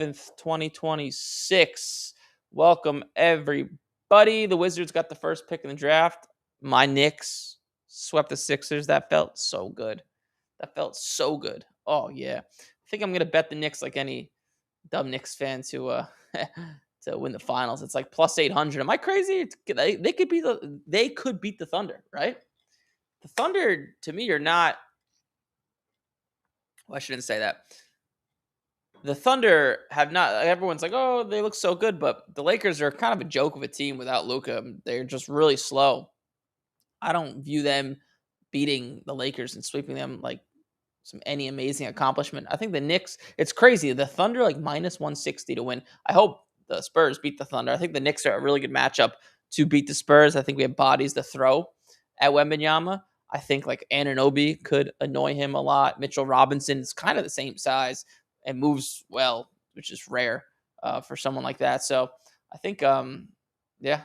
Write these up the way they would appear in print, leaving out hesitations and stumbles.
2026. Welcome, everybody. The Wizards got the first pick in the draft. My Knicks swept the Sixers. That felt so good. Oh, yeah. I think I'm going to bet the Knicks like any dumb Knicks fan to to win the finals. It's like plus 800. Am I crazy? They could beat the Thunder, right? The Thunder, to me, are not. Well, I shouldn't say that. The Thunder have not. Everyone's like, oh, they look so good, but the Lakers are kind of a joke of a team without Luka. They're just really slow. I don't view them beating the Lakers and sweeping them like any amazing accomplishment. I think the Knicks. It's crazy. The Thunder like minus 160 to win. I hope the Spurs beat the Thunder. I think the Knicks are a really good matchup to beat the Spurs. I think we have bodies to throw at Wembanyama. I think like Anunoby could annoy him a lot. Mitchell Robinson is kind of the same size and moves well, which is rare for someone like that. So I think, yeah,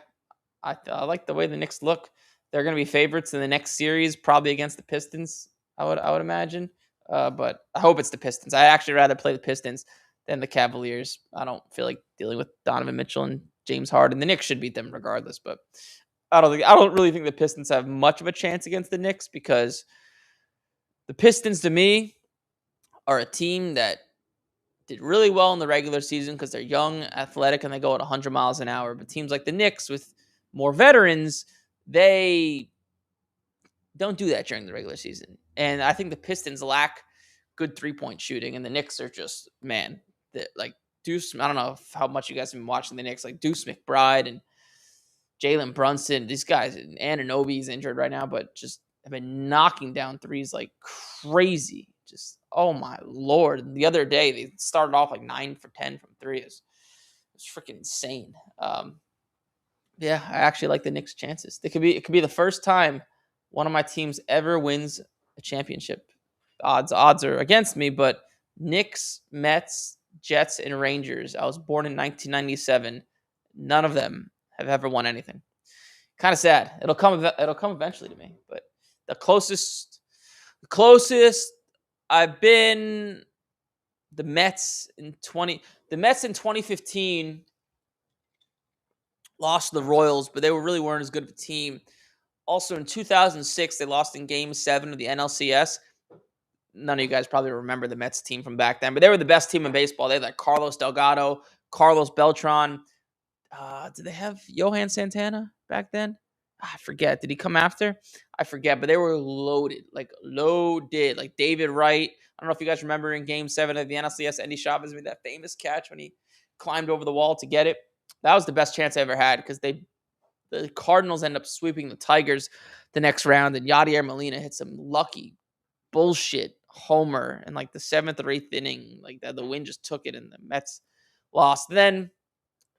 I like the way the Knicks look. They're going to be favorites in the next series, probably against the Pistons. I would imagine, but I hope it's the Pistons. I actually rather play the Pistons than the Cavaliers. I don't feel like dealing with Donovan Mitchell and James Harden. The Knicks should beat them regardless, but I don't really think the Pistons have much of a chance against the Knicks because the Pistons, to me, are a team that did really well in the regular season because they're young, athletic, and they go at 100 miles an hour. But teams like the Knicks with more veterans, they don't do that during the regular season. And I think the Pistons lack good three-point shooting, and the Knicks are just, man, like Deuce. I don't know how much you guys have been watching the Knicks, like Deuce McBride and Jalen Brunson. These guys, Anunoby's injured right now, but just have been knocking down threes like crazy. Just, oh my Lord. The other day, they started off like 9 for 10 from three. It was freaking insane. Yeah, I actually like the Knicks' chances. It could be the first time one of my teams ever wins a championship. Odds are against me, but Knicks, Mets, Jets, and Rangers. I was born in 1997. None of them have ever won anything. Kind of sad. It'll come eventually to me, but the closest I've been the Mets in 2015 lost to the Royals, but they weren't as good of a team. Also in 2006, they lost in Game 7 of the NLCS. None of you guys probably remember the Mets team from back then, but they were the best team in baseball. They had like Carlos Delgado, Carlos Beltran. Did they have Johan Santana back then? I forget. Did he come after? I forget, but they were loaded. Like David Wright. I don't know if you guys remember in Game 7 of the NLCS, Andy Chavez made that famous catch when he climbed over the wall to get it. That was the best chance I ever had because the Cardinals end up sweeping the Tigers the next round, and Yadier Molina hit some lucky bullshit homer in like the 7th or 8th inning. Like that, the wind just took it, and the Mets lost. Then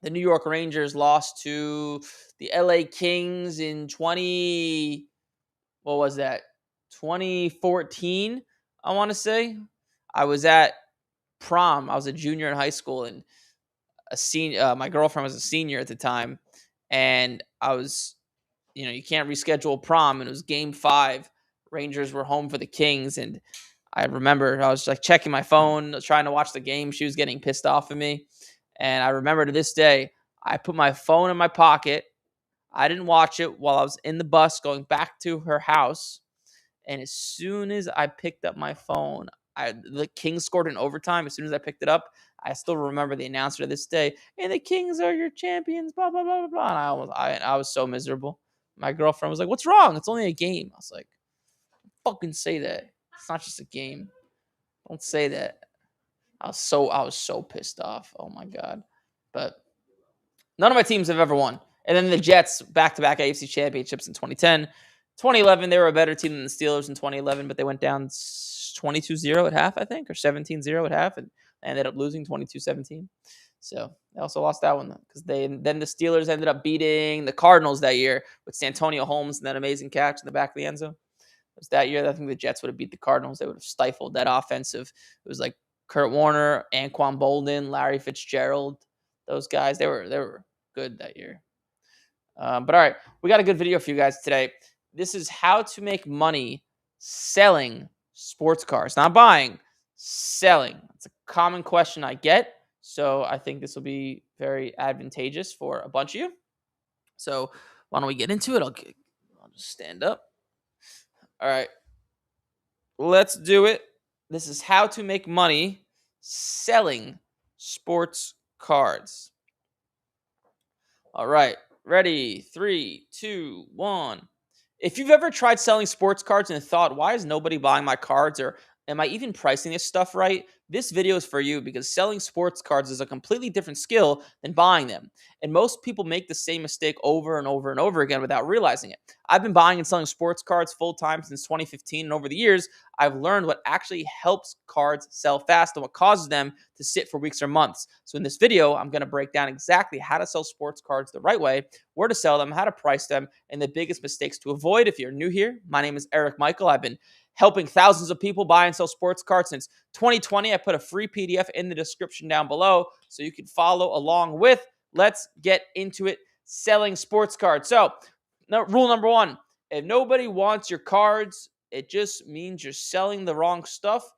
the New York Rangers lost to the LA Kings in 2014, I want to say. I was at prom. I was a junior in high school, and a senior. My girlfriend was a senior at the time, and I was, you can't reschedule prom, and it was Game 5. Rangers were home for the Kings, and I remember I was like checking my phone, trying to watch the game. She was getting pissed off at me. And I remember to this day, I put my phone in my pocket. I didn't watch it while I was in the bus going back to her house. And as soon as I picked up my phone, the Kings scored in overtime. As soon as I picked it up, I still remember the announcer to this day. And the Kings are your champions, blah, blah, blah, blah, blah. And I was so miserable. My girlfriend was like, "What's wrong? It's only a game." I was like, "Fucking say that. It's not just a game. Don't say that." I was so pissed off. Oh my God. But none of my teams have ever won. And then the Jets back-to-back AFC championships in 2010. 2011, they were a better team than the Steelers in 2011, but they went down 22-0 at half, I think, or 17-0 at half, and ended up losing 22-17. So they also lost that one because then the Steelers ended up beating the Cardinals that year with Santonio Holmes and that amazing catch in the back of the end zone. It was that year that I think the Jets would have beat the Cardinals. They would have stifled that offensive. It was like Kurt Warner, Anquan Bolden, Larry Fitzgerald, those guys, they were good that year. But all right, we got a good video for you guys today. This is how to make money selling sports cars. Not buying, selling. It's a common question I get. So I think this will be very advantageous for a bunch of you. So why don't we get into it? I'll just stand up. All right, let's do it. This is how to make money selling sports cards. All right, ready? Three, two, one. If you've ever tried selling sports cards and thought, why is nobody buying my cards? Or am I even pricing this stuff right? This video is for you because selling sports cards is a completely different skill than buying them. And most people make the same mistake over and over and over again without realizing it. I've been buying and selling sports cards full time since 2015. And over the years, I've learned what actually helps cards sell fast and what causes them to sit for weeks or months. So in this video, I'm going to break down exactly how to sell sports cards the right way, where to sell them, how to price them, and the biggest mistakes to avoid. If you're new here, my name is Eric Michael. I've been helping thousands of people buy and sell sports cards since 2020. I put a free PDF in the description down below so you can follow along with. Let's get into it. Selling sports cards. So, rule number one, if nobody wants your cards, it just means you're selling the wrong stuff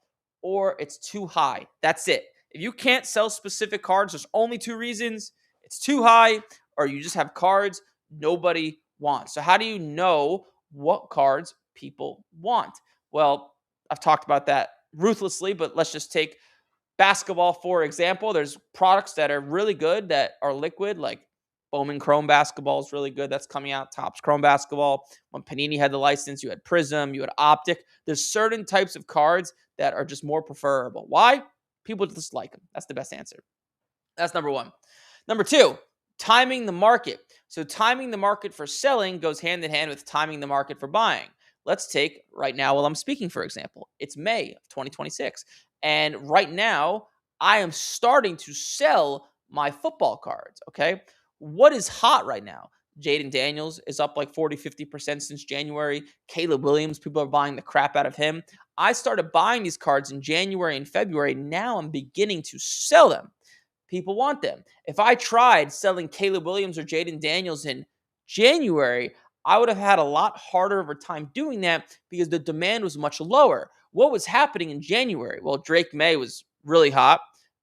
or it's too high. That's it. If you can't sell specific cards, there's only two reasons. It's too high or you just have cards nobody wants. So how do you know what cards people want? Well, I've talked about that ruthlessly, but let's just take basketball for example. There's products that are really good that are liquid, like Bowman Chrome basketball is really good. That's coming out. Topps Chrome basketball. When Panini had the license, you had Prism, you had Optic. There's certain types of cards that are just more preferable. Why? People just like them. That's the best answer. That's number one. Number two, timing the market. So timing the market for selling goes hand in hand with timing the market for buying. Let's take right now while I'm speaking, for example. It's May of 2026. And right now, I am starting to sell my football cards. Okay. What is hot right now? Jaden Daniels is up like 40, 50% since January. Caleb Williams, people are buying the crap out of him. I started buying these cards in January and February. Now I'm beginning to sell them. People want them. If I tried selling Caleb Williams or Jaden Daniels in January, I would have had a lot harder of a time doing that because the demand was much lower. What was happening in January? Well, Drake May was really hot.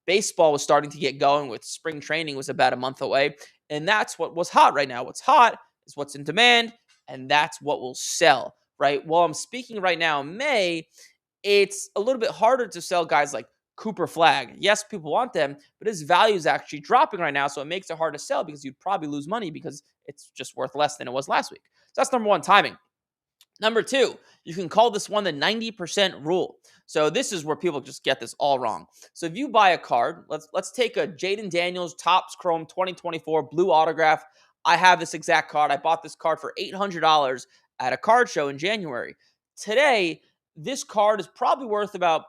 Baseball was starting to get going with spring training was about a month away. And that's what was hot right now. What's hot is what's in demand, and that's what will sell, right? While I'm speaking right now in May, it's a little bit harder to sell guys like Cooper Flag. Yes, people want them, but his value is actually dropping right now. So it makes it hard to sell because you'd probably lose money because it's just worth less than it was last week. So that's number one, timing. Number two, you can call this one the 90% rule. So this is where people just get this all wrong. So if you buy a card, let's take a Jaden Daniels Topps Chrome 2024 blue autograph. I have this exact card. I bought this card for $800 at a card show in January. Today, this card is probably worth about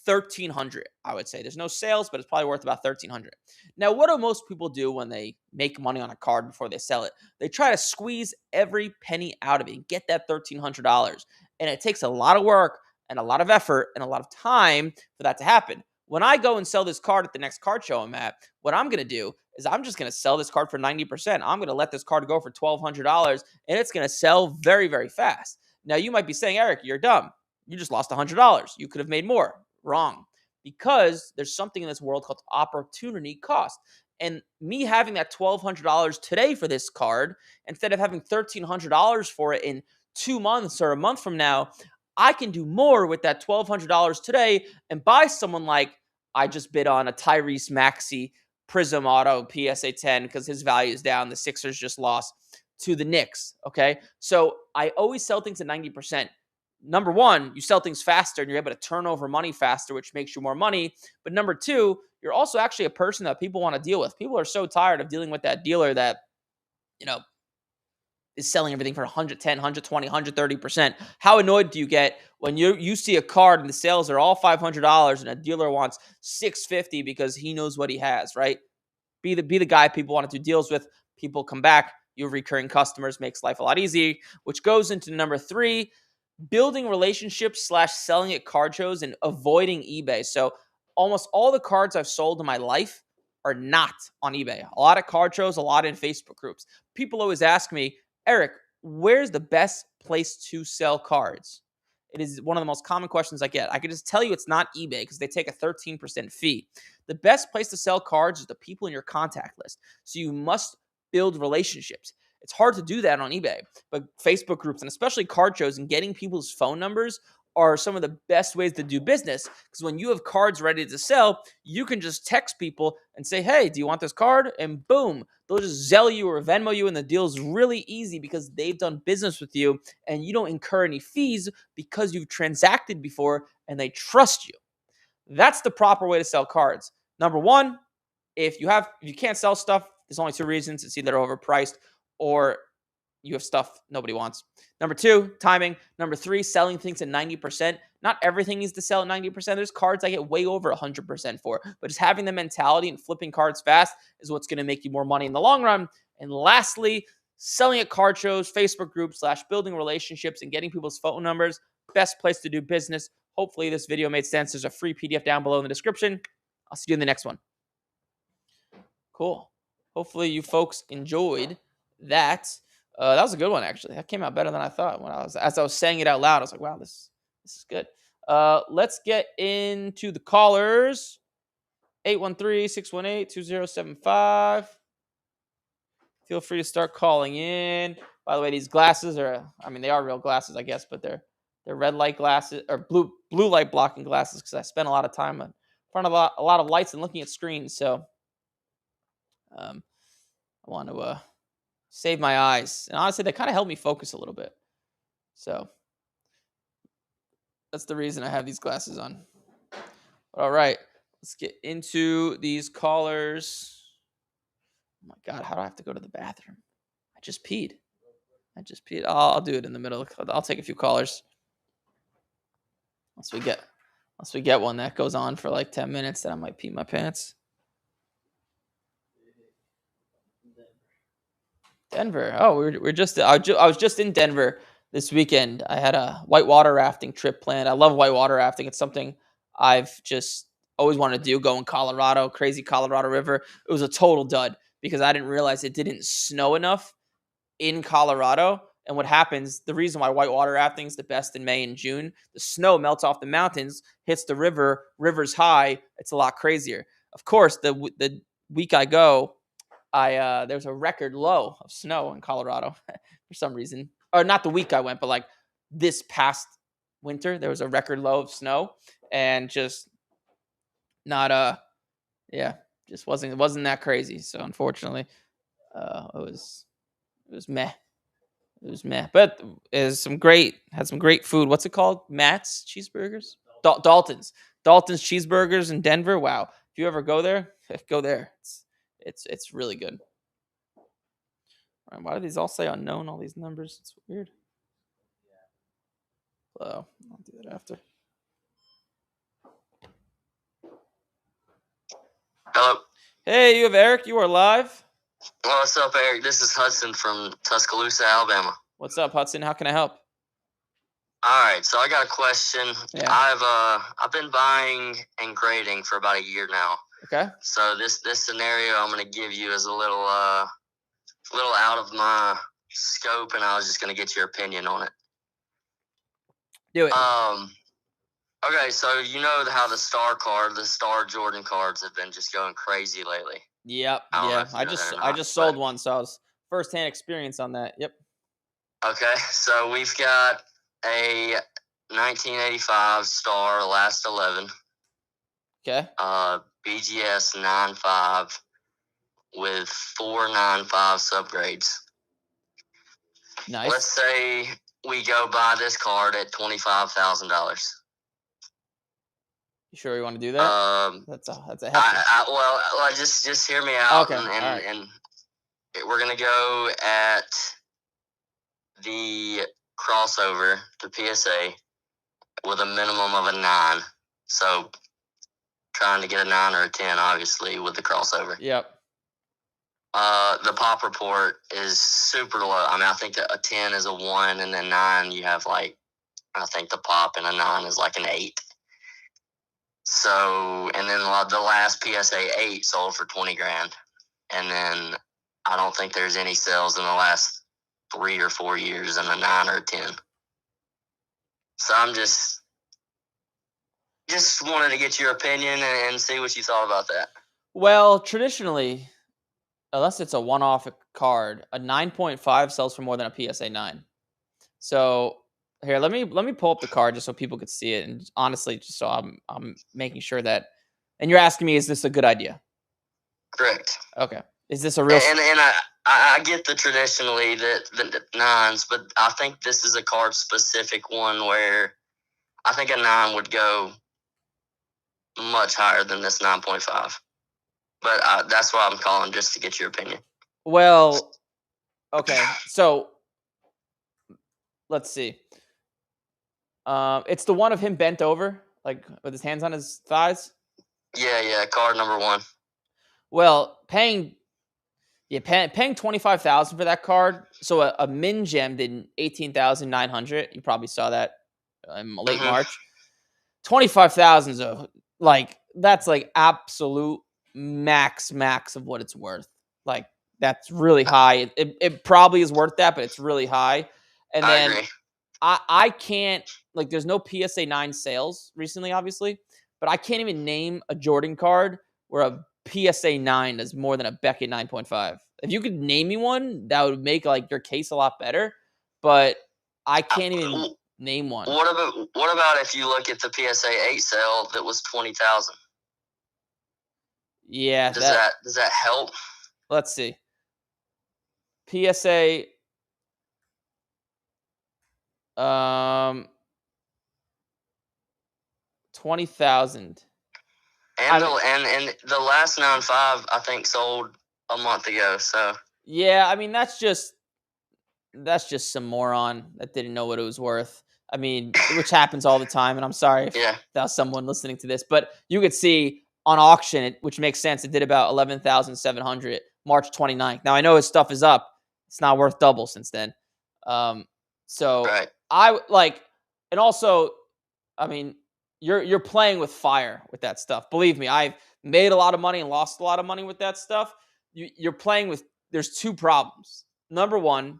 1300. I would say there's no sales, but it's probably worth about 1300. Now, what do most people do when they make money on a card before they sell it? They try to squeeze every penny out of it and get that $1,300. And it takes a lot of work and a lot of effort and a lot of time for that to happen. When I go and sell this card at the next card show I'm at, what I'm going to do is I'm just going to sell this card for 90%. I'm going to let this card go for $1,200 and it's going to sell very, very fast. Now, you might be saying, Eric, you're dumb. You just lost $100. You could have made more. Wrong. Because there's something in this world called opportunity cost. And me having that $1,200 today for this card, instead of having $1,300 for it in 2 months or a month from now, I can do more with that $1,200 today and buy someone like I just bid on a Tyrese Maxey Prism Auto PSA 10 because his value is down. The Sixers just lost to the Knicks. Okay. So I always sell things at 90%. Number one, you sell things faster and you're able to turn over money faster, which makes you more money. But number two, you're also actually a person that people want to deal with. People are so tired of dealing with that dealer that, you know, is selling everything for 110, 120, 130%. How annoyed do you get when you see a card and the sales are all $500 and a dealer wants $650 because he knows what he has, right? Be the guy people want to do deals with. People come back. You have recurring customers, makes life a lot easier, which goes into number three, building relationships / selling at card shows and avoiding eBay. So almost all the cards I've sold in my life are not on eBay. A lot of card shows, a lot in Facebook groups. People always ask me, Eric, where's the best place to sell cards? It is one of the most common questions I get. I can just tell you it's not eBay because they take a 13% fee. The best place to sell cards is the people in your contact list. So you must build relationships. It's hard to do that on eBay, but Facebook groups and especially card shows and getting people's phone numbers are some of the best ways to do business, because when you have cards ready to sell, you can just text people and say, hey, do you want this card? And boom, they'll just Zelle you or Venmo you, and the deal's really easy because they've done business with you and you don't incur any fees because you've transacted before and they trust you. That's the proper way to sell cards. Number one, if you can't sell stuff, there's only two reasons. It's either overpriced or you have stuff nobody wants. Number two, timing. Number three, selling things at 90%. Not everything needs to sell at 90%. There's cards I get way over 100% for. But just having the mentality and flipping cards fast is what's going to make you more money in the long run. And lastly, selling at card shows, Facebook groups, / building relationships and getting people's phone numbers. Best place to do business. Hopefully this video made sense. There's a free PDF down below in the description. I'll see you in the next one. Cool. Hopefully you folks enjoyed that. That was a good one, actually. That came out better than I thought. As I was saying it out loud, I was like, wow, this is good. Let's get into the callers. 813-618-2075. Feel free to start calling in. By the way, these glasses they are real glasses, I guess, but they're red light glasses or blue light blocking glasses because I spend a lot of time in front of a lot of lights and looking at screens. So I want to save my eyes. And honestly, they kind of help me focus a little bit. So that's the reason I have these glasses on. All right, let's get into these callers. Oh my God, how do I have to go to the bathroom? I just peed. I'll do it in the middle. I'll take a few callers. Once we get one that goes on for like 10 minutes, then I might pee my pants. Denver. Oh, we're just. I was just in Denver this weekend. I had a whitewater rafting trip planned. I love whitewater rafting. It's something I've just always wanted to do. Go in Colorado, crazy Colorado River. It was a total dud because I didn't realize it didn't snow enough in Colorado. And what happens? The reason why whitewater rafting is the best in May and June, the snow melts off the mountains, hits the river. River's high. It's a lot crazier. Of course, the week I go, there's a record low of snow in Colorado for some reason. Or not the week I went, but like this past winter, there was a record low of snow and just not just wasn't that crazy. So unfortunately, it was meh. It was meh. But had some great food. What's it called? Matt's Cheeseburgers? Dalton's Cheeseburgers in Denver. Wow. If you ever go there, go there. It's really good. All right, why do these all say unknown, all these numbers? It's weird. Oh, I'll do that after. Hello. Hey, you have Eric. You are live. What's up, Eric? This is Hudson from Tuscaloosa, Alabama. What's up, Hudson? How can I help? All right, so I got a question. Yeah. I've been buying and grading for about a year now. Okay. So this scenario I'm going to give you is a little out of my scope, and I was just going to get your opinion on it. Do it. Okay, so you know how the Star Jordan cards have been just going crazy lately. Yep. Yeah. I just sold one, so I was first-hand experience on that. Yep. Okay, so we've got a 1985 Star Last 11. Okay. BGS 9.5 with 4 9.5 subgrades. Nice. Let's say we go buy this card at $25,000. You sure you want to do that? That's a hefty. Well, just hear me out. Okay. And we're gonna go at the crossover, the PSA, with a minimum of a 9. So trying to get a 9 or a 10, obviously, with the crossover. Yep. The pop report is super low. I mean, I think that a 10 is a 1, and then 9 you have I think the pop and a 9 is like an 8. So, and then the last PSA 8 sold for $20,000, and then I don't think there's any sales in the last 3 or 4 years in a 9 or a 10. So I'm just wanted to get your opinion and see what you thought about that. Well, traditionally, unless it's a one-off card, a 9.5 sells for more than a PSA 9. So here, let me pull up the card just so people could see it, and honestly, just so I'm making sure that. And you're asking me, is this a good idea? Correct. Okay, is this a real? And I get the traditionally the nines, but I think this is a card specific one where I think a 9 would go much higher than this 9.5. But that's why I'm calling, just to get your opinion. Well, okay, so let's see. It's the one of him bent over, like with his hands on his thighs. Yeah, card number 1. Well, paying 25,000 for that card. So a min gem did 18,900. You probably saw that in late Mm-hmm. March. 25,000 is like that's like absolute max of what it's worth. Like that's really high. It probably is worth that, but it's really high. And I then agree. I can't, like, there's no PSA 9 sales recently, obviously, but I can't even name a Jordan card where a PSA 9 is more than a Beckett 9.5. If you could name me one, that would make like your case a lot better, but I can't even name one. What about if you look at the PSA 8 sale that was 20,000? Yeah, Does that help? let's see. PSA 20,000. I And the mean, and the last 9.5 I think sold a month ago. So yeah, I mean that's just some moron that didn't know what it was worth. I mean, which happens all the time. And I'm sorry if yeah, that was someone listening to this, but you could see on auction, which makes sense. It did about 11,700 March 29th. Now I know his stuff is up. It's not worth double since then. Um, so right. I like, and also, I mean, you're playing with fire with that stuff. Believe me, I've made a lot of money and lost a lot of money with that stuff. You're playing with. There's two problems. Number one,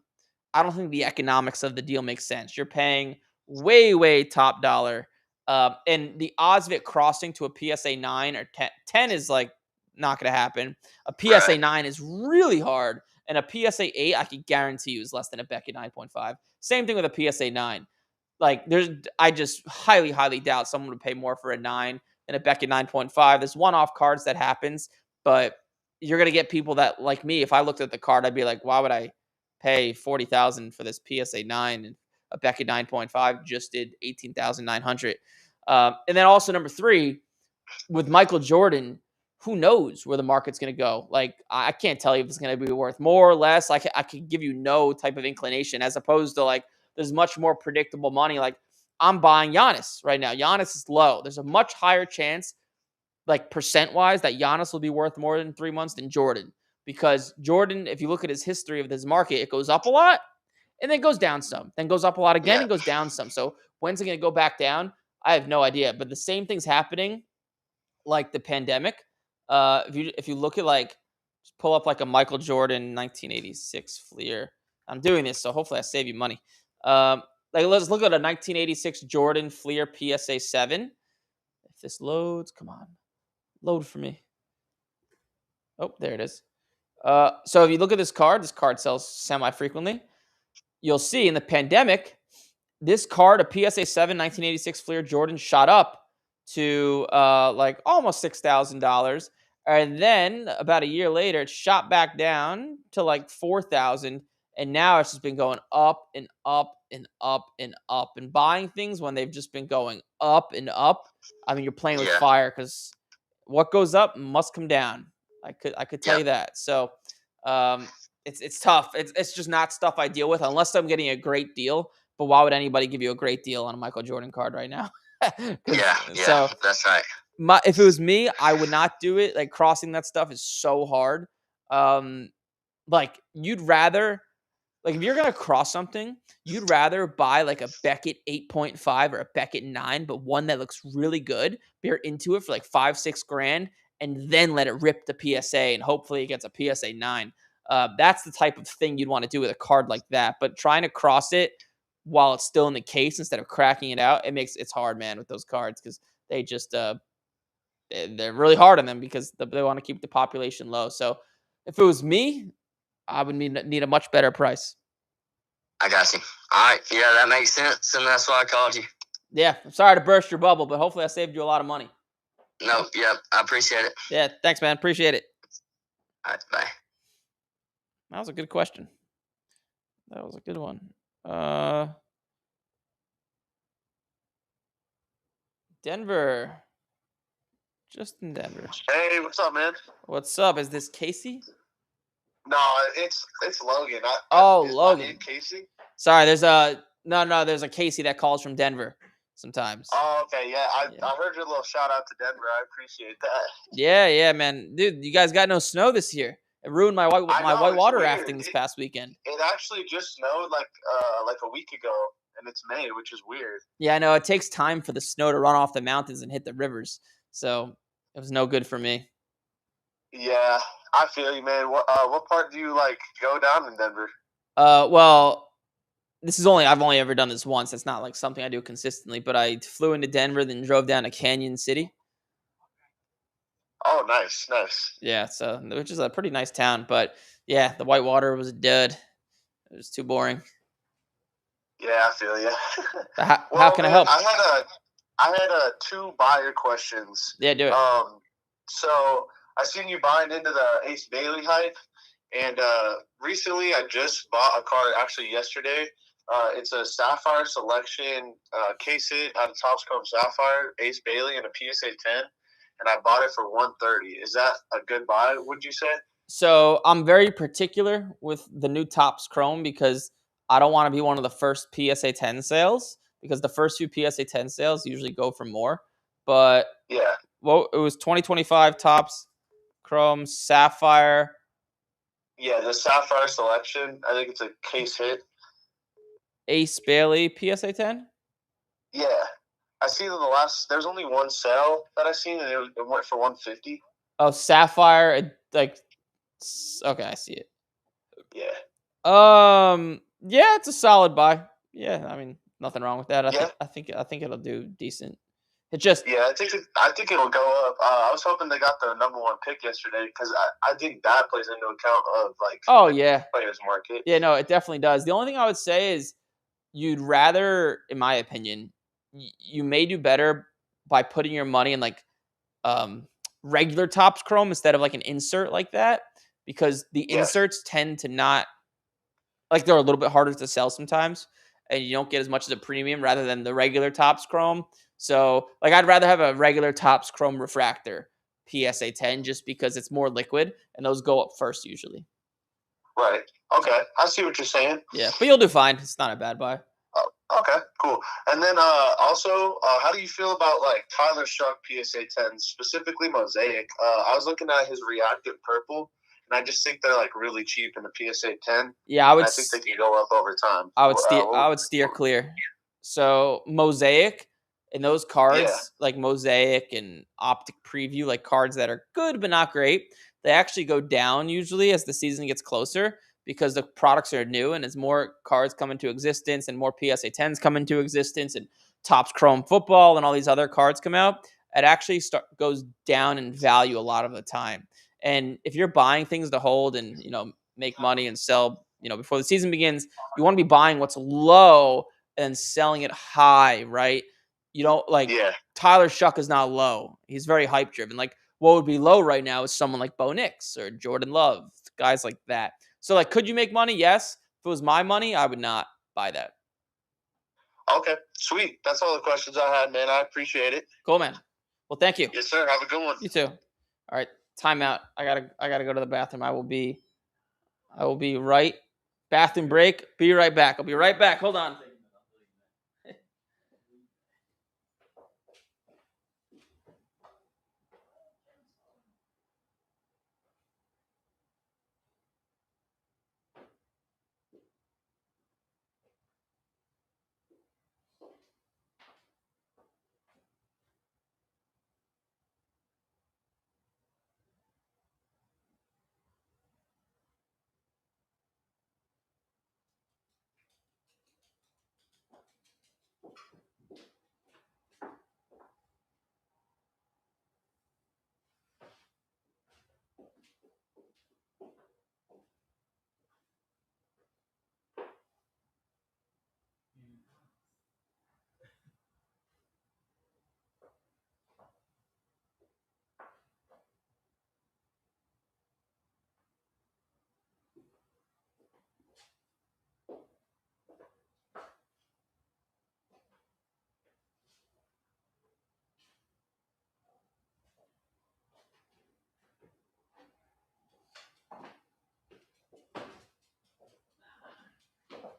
I don't think the economics of the deal makes sense. You're paying way top dollar, and the odds of it crossing to a PSA 9 or 10 is like not going to happen. A PSA Right. 9 is really hard, and a PSA 8 I can guarantee you is less than a Beckett 9.5. Same thing with a PSA 9. Like I just highly doubt someone would pay more for a 9 than a Beckett 9.5. There's one-off cards that happens, but you're gonna get people that, like me, if I looked at the card, I'd be like, why would I pay 40,000 for this PSA 9, and a Beckett 9.5 just did 18,900. And then also number three, with Michael Jordan, who knows where the market's going to go? Like, I can't tell you if it's going to be worth more or less. I could give you no type of inclination, as opposed to like there's much more predictable money. Like I'm buying Giannis right now. Giannis is low. There's a much higher chance, like percent wise, that Giannis will be worth more than 3 months than Jordan. Because Jordan, if you look at his history of this market, it goes up a lot and then goes down some, then goes up a lot again Yeah. and goes down some. So when's it going to go back down? I have no idea. But the same thing's happening like the pandemic. If you look at like, just pull up like a Michael Jordan 1986 Fleer. I'm doing this, so hopefully I save you money. Like let's look at a 1986 Jordan Fleer PSA 7. If this loads, come on, load for me. Oh, there it is. So if you look at this card sells semi frequently. You'll see in the pandemic, this card, a PSA 7 1986 Fleer Jordan, shot up to like almost $6,000. And then about a year later, it shot back down to like 4,000. And now it's just been going up and up and up and up. And buying things when they've just been going up and up. I mean, you're playing with Yeah. fire, because what goes up must come down. I could tell Yep. you that. So um, it's tough. It's just not stuff I deal with unless I'm getting a great deal. But why would anybody give you a great deal on a Michael Jordan card right now? Yeah. So That's right. if it was me, I would not do it. Like crossing that stuff is so hard. Um, like you'd rather, like if you're gonna cross something, you'd rather buy like a Beckett 8.5 or a Beckett 9, but one that looks really good. You're into it for like 5-6 grand, and then let it rip the PSA, and hopefully it gets a PSA 9. That's the type of thing you'd want to do with a card like that. But trying to cross it, while it's still in the case instead of cracking it out. It's hard, man, with those cards because they just they're really hard on them because they want to keep the population low. So if it was me, I would need a much better price. I got you. All right. Yeah, that makes sense, and that's why I called you. Yeah, I'm sorry to burst your bubble, but hopefully I saved you a lot of money. No, yep, I appreciate it. Yeah, thanks, man. Appreciate it. All right, bye. That was a good question. That was a good one. Uh, Denver. Justin Denver. Hey, what's up, man? What's up? Is this Casey? No, it's Logan. Oh, is Logan. my name Casey? Sorry, there's a there's a Casey that calls from Denver sometimes. Oh, okay, yeah. I Yeah. heard your little shout out to Denver. I appreciate that. Yeah, man. Dude, you guys got no snow this year. It ruined my whitewater weird. rafting this past weekend. It actually just snowed like a week ago, and it's May, which is weird. Yeah, I know. It takes time for the snow to run off the mountains and hit the rivers. So it was no good for me. Yeah, I feel you, man. What part do you like go down in Denver? Well, I've only ever done this once. It's not like something I do consistently, but I flew into Denver, then drove down to Canyon City. Oh, nice. Yeah, so which is a pretty nice town, but yeah, the whitewater was a dud. It was too boring. Yeah, I feel you. How can I help? I had 2 buyer questions. Yeah, do it. So I seen you buying into the Ace Bailey hype, and recently I just bought a card. Actually, yesterday. It's a Sapphire Selection case hit out of Topps Chrome Sapphire Ace Bailey and a PSA 10, and I bought it for $130. Is that a good buy? Would you say? So I'm very particular with the new Topps Chrome because I don't want to be one of the first PSA 10 sales because the first few PSA 10 sales usually go for more. But Yeah. Well, it was 2025 Topps Chrome Sapphire. Yeah, the Sapphire Selection. I think it's a case hit. Ace Bailey PSA 10. Yeah, I see that there's only one sale that I seen, and it went for $150. Oh, Sapphire, okay, I see it. Yeah. Yeah, it's a solid buy. Yeah, I mean, nothing wrong with that. I think it'll do decent. It just I think it'll go up. I was hoping they got the #1 pick yesterday because I think that plays into account of yeah, players market. Yeah, no, it definitely does. The only thing I would say is you'd rather, in my opinion, you may do better by putting your money in like regular Topps Chrome instead of like an insert like that because the inserts tend to not like they're a little bit harder to sell sometimes and you don't get as much as a premium rather than the regular Topps Chrome. So like I'd rather have a regular Topps Chrome refractor PSA 10 just because it's more liquid and those go up first usually. Right. Okay. I see what you're saying. Yeah, but you'll do fine. It's not a bad buy. Oh, okay, cool. And then also, how do you feel about like Tyler Shuck PSA 10, specifically Mosaic? I was looking at his reactive purple, and I just think they're like really cheap in the PSA 10. Yeah, I think they can go up over time. I would steer clear. So Mosaic and those cards like Mosaic and Optic Preview, like cards that are good but not great, they actually go down usually as the season gets closer because the products are new and as more cards come into existence and more PSA 10s come into existence and Topps Chrome Football and all these other cards come out, it actually goes down in value a lot of the time. And if you're buying things to hold and make money and sell before the season begins, you want to be buying what's low and selling it high, right? You don't Tyler Shuck is not low. He's very hype driven. Like what would be low right now is someone like Bo Nix or Jordan Love, guys like that. So like, could you make money? Yes. If it was my money, I would not buy that. Okay, sweet. That's all the questions I had, man. I appreciate it. Cool, man. Well, thank you. Yes, sir. Have a good one. You too. All right. Timeout. I gotta go to the bathroom. I will be right. Bathroom break. Be right back. I'll be right back. Hold on.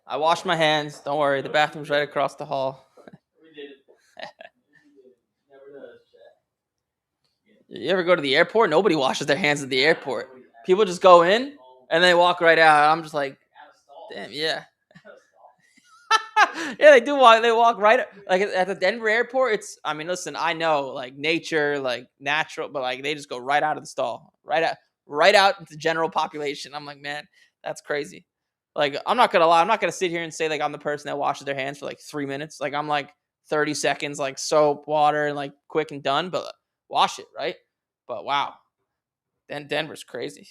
I washed my hands. Don't worry. The bathroom's right across the hall. We did it. Never does, Jack. You ever go to the airport? Nobody washes their hands at the airport. People just go in and they walk right out. I'm just like, damn, yeah. Yeah, they do walk. They walk right like at the Denver airport. It's. I mean, listen. I know like nature, like natural, but like they just go right out of the stall, right out into the general population. I'm like, man, that's crazy. Like, I'm not gonna lie. I'm not gonna sit here and say like I'm the person that washes their hands for like 3 minutes. Like I'm like 30 seconds, like soap, water, and like quick and done. But wash it, right? But wow, then Denver's crazy.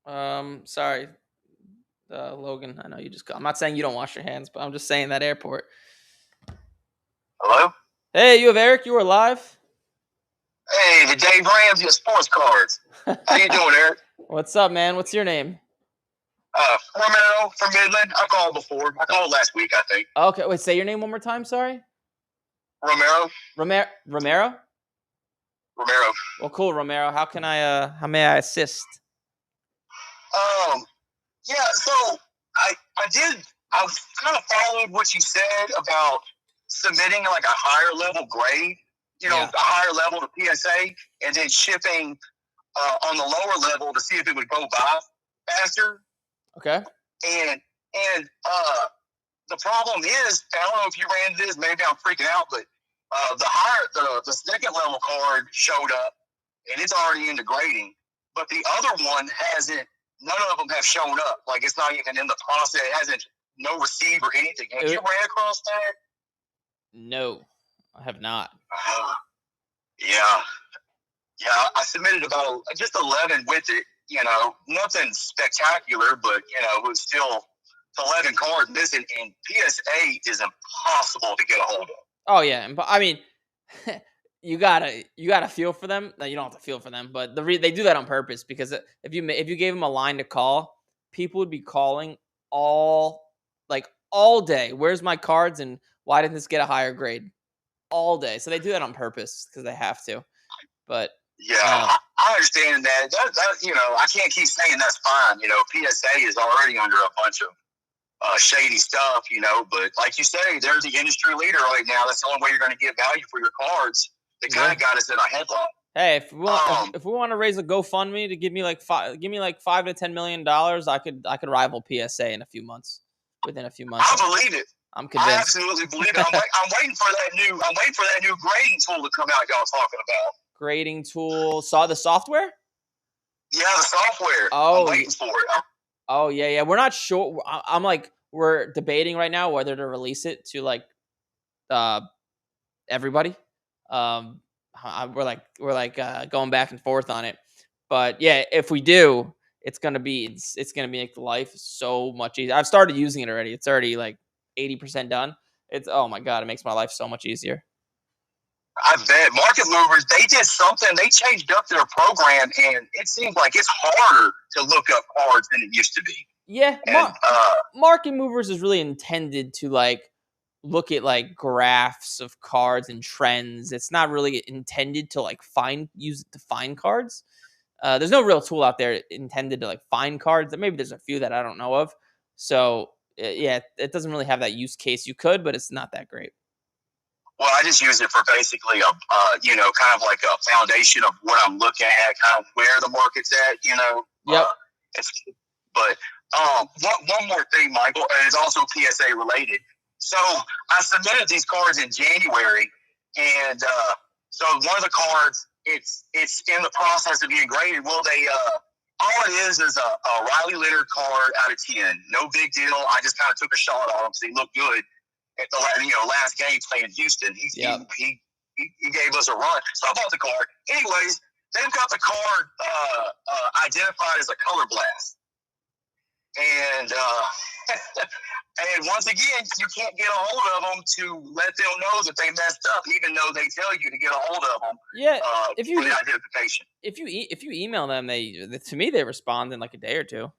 Sorry. Logan, I know you just. I'm not saying you don't wash your hands, but I'm just saying that airport. Hello? Hey, you have Eric. You are live. Hey, the Dave Ramsey of sports cards. How you doing, Eric? What's up, man? What's your name? Romero from Midland. I called before. I called last week, I think. Okay, wait. Say your name one more time. Sorry. Romero. Romero. Romero. Well, cool, Romero. How can I? How may I assist? Yeah. So I kind of followed what you said about submitting like a higher level grade. You know, Yeah. a higher level to PSA, and then shipping on the lower level to see if it would go by faster. Okay. And the problem is, I don't know if you ran into this, maybe I'm freaking out, but the second level card showed up and it's already into grading, but the other one hasn't. None of them have shown up. Like it's not even in the process. It hasn't no receipt or anything. Have you ran across that? No, I have not. Yeah. I submitted about just 11 with it. You know, nothing spectacular, but it was still 11 cards missing, and PSA is impossible to get a hold of. Oh yeah, but I mean, you gotta feel for them. No, you don't have to feel for them, but they do that on purpose because if you gave them a line to call, people would be calling all day. Where's my cards and why didn't this get a higher grade? All day. So they do that on purpose because they have to. But yeah, I understand that. That. I can't keep saying that's fine. PSA is already under a bunch of shady stuff, but like you say, they're the industry leader right now. That's the only way you're going to get value for your cards. They kind of got us in a headlock. Hey, if we want to raise a GoFundMe to give me like $5 to $10 million, I could rival PSA in a few months. Within a few months, I believe it. I'm convinced. I absolutely believe it. I'm waiting for that new. I'm waiting for that new grading tool to come out. Y'all talking about grading tool? Saw the software? Yeah, the software. Oh, I'm waiting for it. Oh yeah. We're not sure. We're debating right now whether to release it to like everybody. We're going back and forth on it. But yeah, if we do, it's gonna make life so much easier. I've started using it already. It's already like 80% done. It's oh my god, it makes my life so much easier. I bet Market Movers, they did something. They changed up their program, and it seems like it's harder to look up cards than it used to be. Yeah, Market Movers is really intended to like look at like graphs of cards and trends. It's not really intended to like use it to find cards. There's no real tool out there intended to like find cards. Maybe there's a few that I don't know of. So yeah, it doesn't really have that use case. You could, but it's not that great. Well, I just use it for basically kind of like a foundation of what I'm looking at, kind of where the market's at, Yep. But one more thing, Michael, and it's also PSA related. So I submitted these cards in January, and so one of the cards, it's in the process of being graded. Well, all it is a Riley Leonard card out of 10. No big deal. I just kind of took a shot on him because he looked good at the last game playing Houston. He gave us a run. So I bought the card. Anyways, they've got the card identified as a color blast. And and once again, you can't get a hold of them to let them know that they messed up, even though they tell you to get a hold of them. Yeah, if you for the identification. If you email them, to me they respond in like a day or two.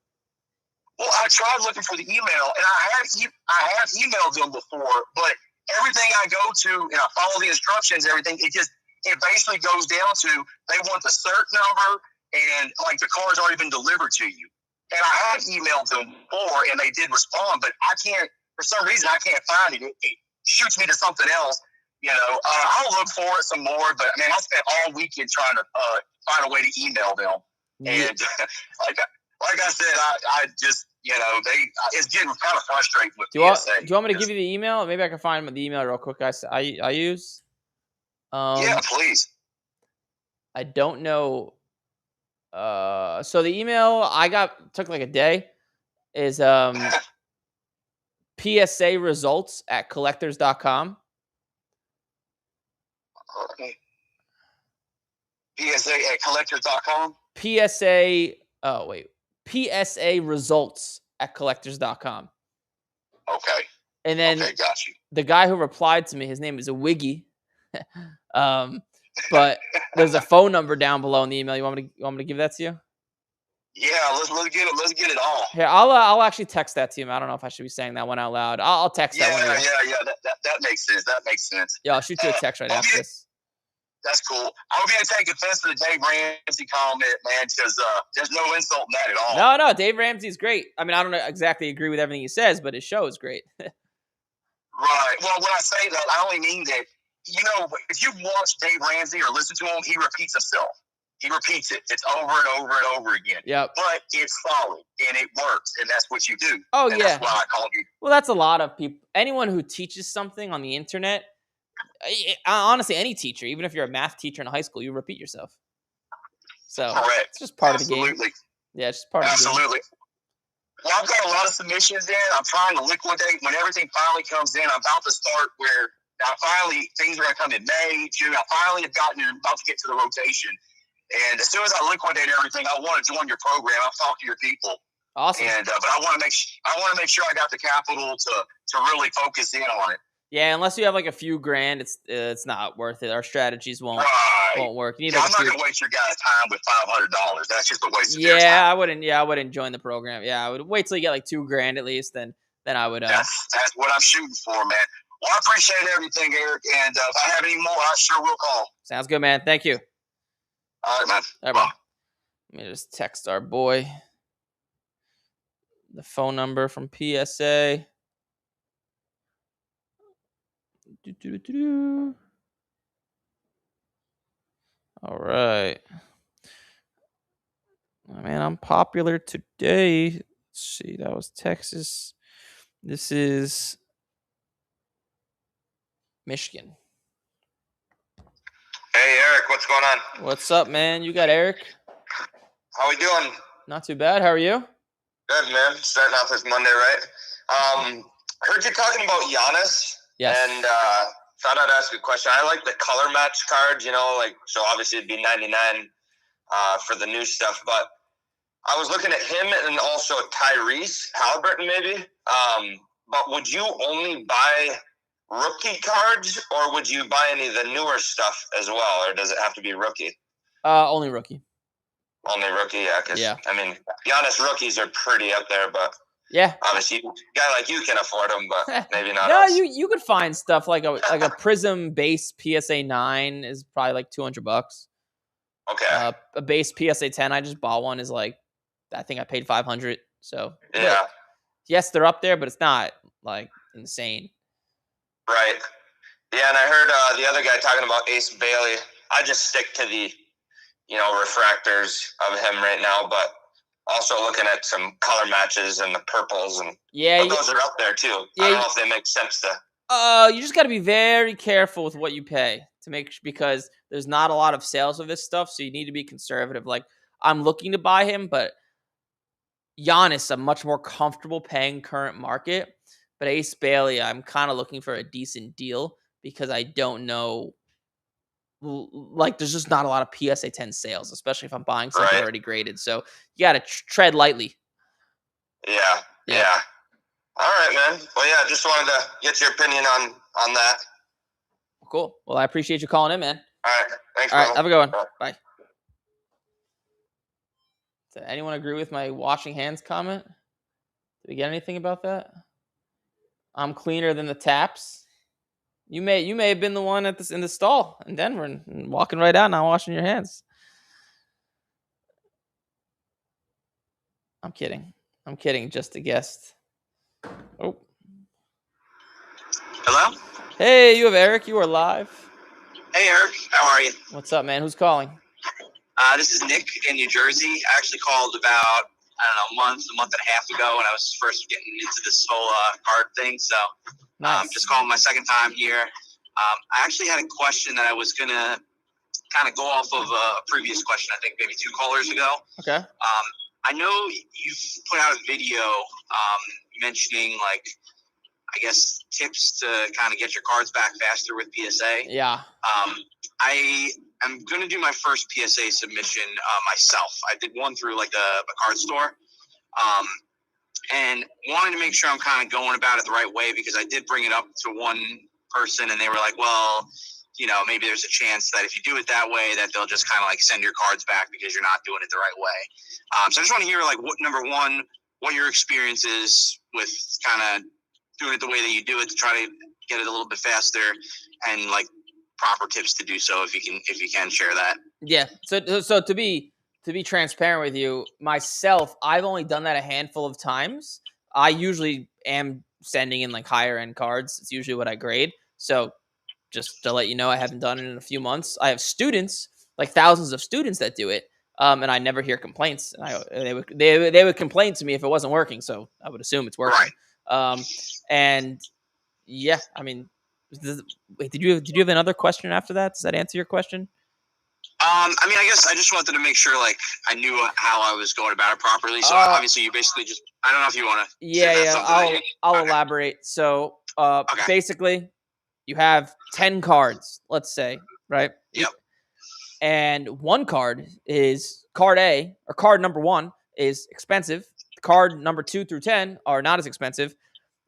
Well, I tried looking for the email, and I have emailed them before, but everything I go to and I follow the instructions, everything it basically goes down to they want the cert number and like the card's already been delivered to you. And I have emailed them before, and they did respond, but I can't, for some reason, I can't find it. It shoots me to something else. I'll look for it some more, but I spent all weekend trying to find a way to email them. And like I said, I just, it's getting kind of frustrating with PSA. Do you want me to give you the email? Maybe I can find the email real quick. I use. Yeah, please. I don't know. So the email I took like a day is PSA results at collectors.com. Okay. PSA at collectors.com. PSA results at collectors.com. Okay. And then got you. The guy who replied to me, his name is a Wiggy. But there's a phone number down below in the email. You want me to give that to you? Yeah, let's get it. Let's get it all. Here, I'll actually text that to you. I don't know if I should be saying that one out loud. I'll text that one. Yeah. That makes sense. That makes sense. Yeah, I'll shoot you a text right after this. That's cool. I hope you didn't take offense to the Dave Ramsey comment, man, because there's no insult in that at all. No, Dave Ramsey's great. I mean, I don't exactly agree with everything he says, but his show is great. Right. Well, when I say that, I only mean that, if you watch Dave Ramsey or listen to him, he repeats himself. He repeats it. It's over and over and over again. Yep. But it's solid, and it works, and that's what you do. Oh, and yeah. That's why I call you. Well, that's a lot of people. Anyone who teaches something on the internet, honestly, any teacher, even if you're a math teacher in high school, you repeat yourself. So correct. It's just part of the game. Absolutely. Yeah, it's just part of the game. Absolutely. Well, I've got a lot of submissions in. I'm trying to liquidate. When everything finally comes in, I'm about to start where things are going to come in May, June. I finally have about to get to the rotation. And as soon as I liquidate everything, I want to join your program. I'll talk to your people. Awesome. And but I want to make sure I got the capital to really focus in on it. Yeah, unless you have like a few grand, it's not worth it. Our strategies won't work. You need I'm not going to waste your guys' time with $500. That's just a waste of your time. Yeah, I wouldn't join the program. Yeah, I would wait till you get like $2,000 at least. Then I would. That's what I'm shooting for, man. Well, I appreciate everything, Eric. And if I have any more, I sure will call. Sounds good, man. Thank you. All right, man. All right, bye. Let me just text our boy the phone number from PSA. All right. Oh, man, I'm popular today. Let's see. That was Texas. This is Michigan. Hey, Eric, what's going on? What's up, man? You got Eric? How we doing? Not too bad. How are you? Good, man. Starting off this Monday, right? Heard you talking about Giannis. Yes. And thought I'd ask you a question. I like the color match cards, so obviously it'd be 99 for the new stuff. But I was looking at him and also Tyrese Halliburton maybe. But would you only buy rookie cards, or would you buy any of the newer stuff as well, or does it have to be rookie? Only rookie. Only rookie, yeah. Because Giannis rookies are pretty up there, but yeah, obviously, a guy like you can afford them, but maybe not. No, us. you could find stuff like a Prism base PSA 9 is probably like $200. Okay. A base PSA 10, I just bought one, is like, I think I paid $500. So yeah, yes, they're up there, but it's not like insane. Right. Yeah, and I heard the other guy talking about Ace Bailey. I just stick to the, refractors of him right now, but also looking at some color matches and the purples, and those are up there too. Yeah, I don't know if they make sense to. You just got to be very careful with what you pay because there's not a lot of sales of this stuff, so you need to be conservative. Like, I'm looking to buy him, but Giannis, I'm much more comfortable paying current market. But Ace Bailey, I'm kind of looking for a decent deal because I don't know. Like, there's just not a lot of PSA 10 sales, especially if I'm buying something Right. already graded. So you got to tread lightly. Yeah. All right, man. Well, yeah, just wanted to get your opinion on that. Cool. Well, I appreciate you calling in, man. All right. Thanks, All right. brother. Have a good one. Bye. Bye. Does anyone agree with my washing hands comment? Did we get anything about that? I'm cleaner than the taps. You may have been the one at this in the stall in Denver and walking right out, not washing your hands. I'm kidding. Just a guest. Oh. Hello? Hey, you have Eric. You are live. Hey, Eric. How are you? What's up, man? Who's calling? This is Nick in New Jersey. I actually called about, a month and a half ago when I was first getting into this whole card thing. So Nice. just calling my second time here. I actually had a question that I was going to kind of go off of a previous question, I think maybe 2 callers ago. Okay. I know you've put out a video mentioning, like, I guess, tips to kind of get your cards back faster with PSA. Yeah. I am going to do my first PSA submission myself. I did one through like a card store, and wanted to make sure I'm kind of going about it the right way, because I did bring it up to one person and they were like, well, maybe there's a chance that if you do it that way that they'll just kind of like send your cards back because you're not doing it the right way. So I just want to hear, like, what your experience is with kind of doing it the way that you do it to try to get it a little bit faster, and like proper tips to do so if you can share that. Yeah. So to be transparent with you, myself, I've only done that a handful of times. I usually am sending in like higher end cards. It's usually what I grade. So just to let you know, I haven't done it in a few months. I have students, like thousands of students that do it. And I never hear complaints. And they would complain to me if it wasn't working. So I would assume it's working. Right. And yeah, I mean, wait, did you have another question after that? Does that answer your question? I guess I just wanted to make sure, like, I knew how I was going about it properly. So obviously, you basically just, I don't know if you want to. Yeah. I'll elaborate. So, basically, you have 10 cards, let's say, right? Yep. And one card is card A, or card number 1 is expensive. Card number 2 through 10 are not as expensive.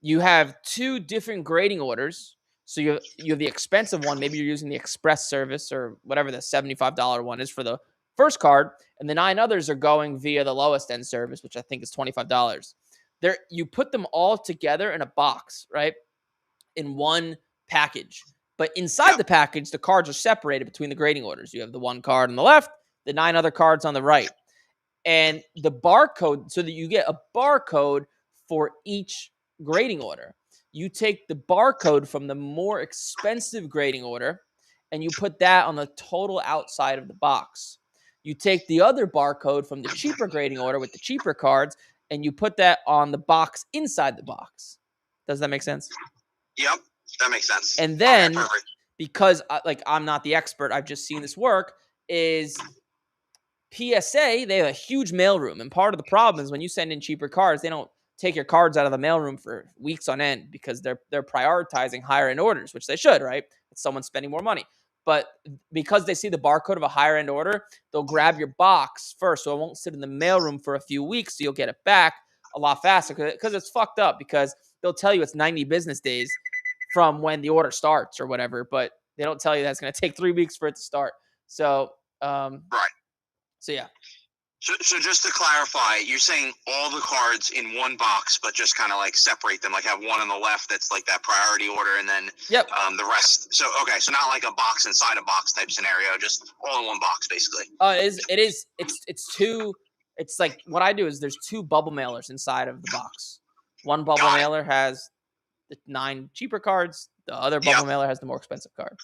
You have 2 different grading orders. So you have the expensive one. Maybe you're using the express service or whatever the $75 one is for the first card, and the 9 others are going via the lowest end service, which I think is $25. There, you put them all together in a box, right? In one package. But inside the package, the cards are separated between the grading orders. You have the 1 card on the left, the 9 other cards on the right. And the barcode, so that you get a barcode for each grading order. You take the barcode from the more expensive grading order and you put that on the total outside of the box. You take the other barcode from the cheaper grading order with the cheaper cards and you put that on the box inside the box. Does that make sense? Yep, that makes sense. And then, because I'm not the expert, I've just seen this work, is PSA, they have a huge mailroom. And part of the problem is when you send in cheaper cards, they don't take your cards out of the mailroom for weeks on end because they're prioritizing higher end orders, which they should, right? It's someone spending more money. But because they see the barcode of a higher end order, they'll grab your box first, so it won't sit in the mailroom for a few weeks, so you'll get it back a lot faster, because it's fucked up, because they'll tell you it's 90 business days from when the order starts or whatever, but they don't tell you that it's going to take 3 weeks for it to start. So, right. So yeah. So just to clarify, you're saying all the cards in one box, but just kind of like separate them, like have one on the left that's like that priority order, and then the rest. So okay, so not like a box inside a box type scenario, just all in one box basically. It's 2. It's like, what I do is there's 2 bubble mailers inside of the box. One bubble mailer has the 9 cheaper cards. The other bubble mailer has the more expensive card.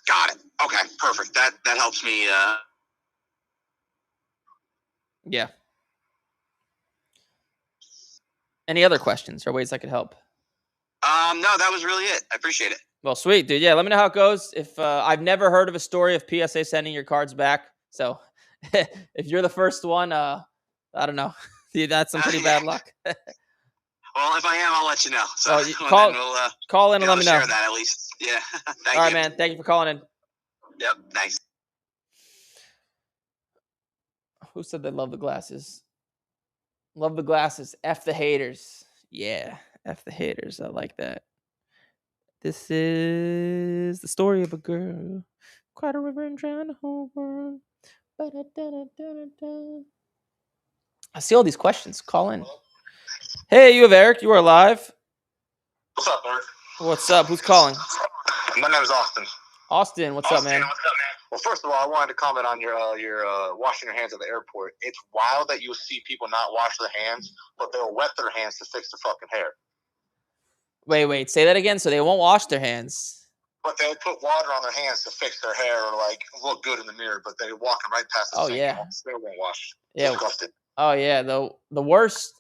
Got it. Okay, perfect. That helps me. Yeah. Any other questions or ways I could help? No, that was really it. I appreciate it. Well, sweet, dude. Yeah, let me know how it goes. If I've never heard of a story of PSA sending your cards back, so If you're the first one, I don't know. That's some pretty bad luck. Well, if I am, I'll let you know. So Well, you then call in and let me know. share that at least. Yeah. Thank All right, you. man. Thank you for calling in. Yep. Thanks. Who said they love the glasses? Love the glasses. F the haters. Yeah, F the haters. I like that. This is the story of a girl. Cried a river and drowned the whole world. Ba-da-da-da-da-da. I see all these questions. Call in. Hey, you have Eric. You are live. What's up, Eric? What's up? Who's calling? My name is Austin. Austin, what's up, man? Well, first of all, I wanted to comment on your washing your hands at the airport. It's wild that you'll see people not wash their hands, but they'll wet their hands to fix their fucking hair. Wait. Say that again. So they won't wash their hands. But they'll put water on their hands to fix their hair or like look good in the mirror. But they're walking right past the sink. Yeah. They won't wash. Yeah. Disgusting. Oh yeah. The worst.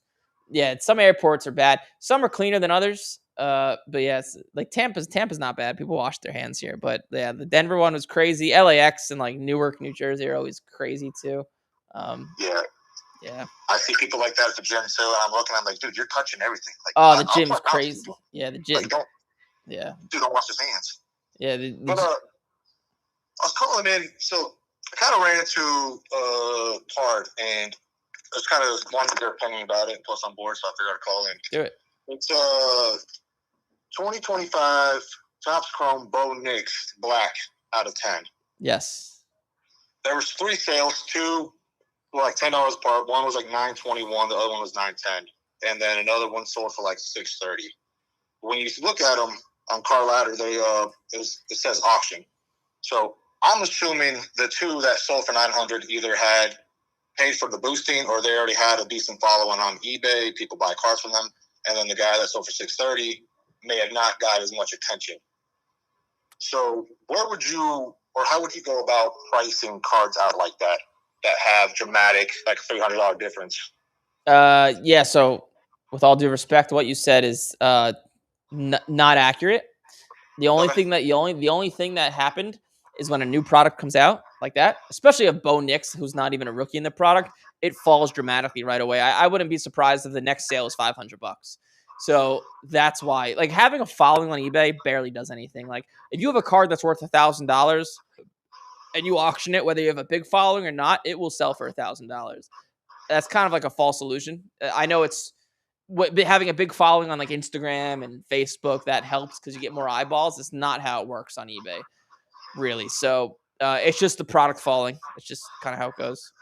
Yeah. Some airports are bad. Some are cleaner than others. But yeah, it's like Tampa's not bad. People wash their hands here. But yeah, the Denver one was crazy. LAX and like Newark, New Jersey are always crazy too. Yeah. I see people like that at the gym too, and I'm looking. I'm like, dude, you're touching everything. Like, the gym's crazy. Yeah, the gym. Like, don't wash his hands. Yeah, but I was calling in, so I kind of ran into Card, and I just kind of wanted their opinion about it. Plus, I'm bored, so I figured I'd call in. Do it. It's 2025 Topps Chrome Bo Nix Black out of 10. Yes. There was 3 sales, 2 were like $10 apart. One was like $9.21. The other one was $9.10, and then another one sold for like $6.30. When you look at them on Car Ladder, it says auction. So I'm assuming the 2 that sold for $900 either had paid for the boosting or they already had a decent following on eBay. People buy cars from them, and then the guy that sold for $6.30 may have not got as much attention. So where would you, or how would you go about pricing cards out like that have dramatic, like $300 difference? Yeah. So with all due respect, what you said is not accurate. The only thing that happened is when a new product comes out like that, especially a Bo Nix who's not even a rookie in the product, it falls dramatically right away. I wouldn't be surprised if the next sale is $500. So that's why, like, having a following on eBay barely does anything. Like, if you have a card that's worth $1,000 and you auction it, whether you have a big following or not, it will sell for $1,000. That's kind of like a false illusion. I know it's having a big following on like Instagram and Facebook that helps because you get more eyeballs. It's not how it works on eBay, really. So it's just the product falling. It's just kind of how it goes.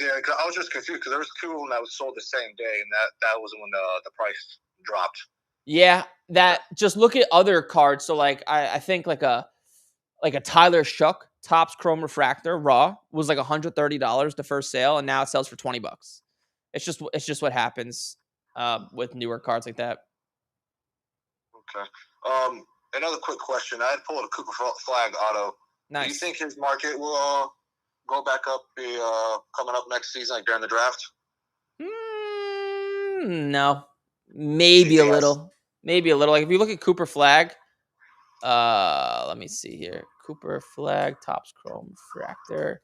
Yeah, cause I was just confused because there was 2 of them that was sold the same day, and that was when the price dropped. Yeah, that just look at other cards. So like I think like a Tyler Shuck Topps Chrome Refractor Raw was like $130 the first sale, and now it sells for $20. It's just what happens with newer cards like that. Okay. Another quick question. I had pulled a Cooper Flag auto. Nice. Do you think his market will go back up coming up next season, like during the draft? No. Maybe a little. Like if you look at Cooper Flag, let me see here. Cooper Flag, Topps Chrome Refractor.